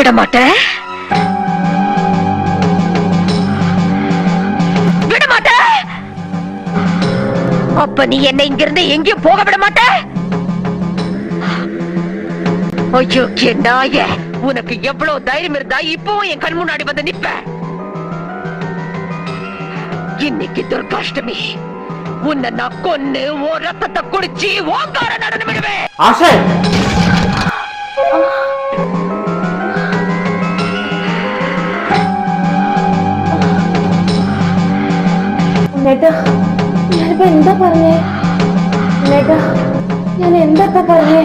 விட மாட்டேன், விட மாட்டேன். அப்ப நீ என்ன இங்கிருந்து எங்கேயும் போக விட மாட்ட? ஐயோ நாய, உனக்கு எவ்வளவு தைரியம் இருந்தா இப்பவும் என் கண் முன்னாடி வந்து நிப்ப? இன்னைக்கு துர்காஷ்டமி, உன்னை நான் கொன்னு ஓ ரத்தத்தை குடிச்சு ஓங்கார நடனம் விடுவேன். ஆஷா, ഞാനിപ്പോ എന്താ പറഞ്ഞേ? ഞാൻ എന്താ പറഞ്ഞേ?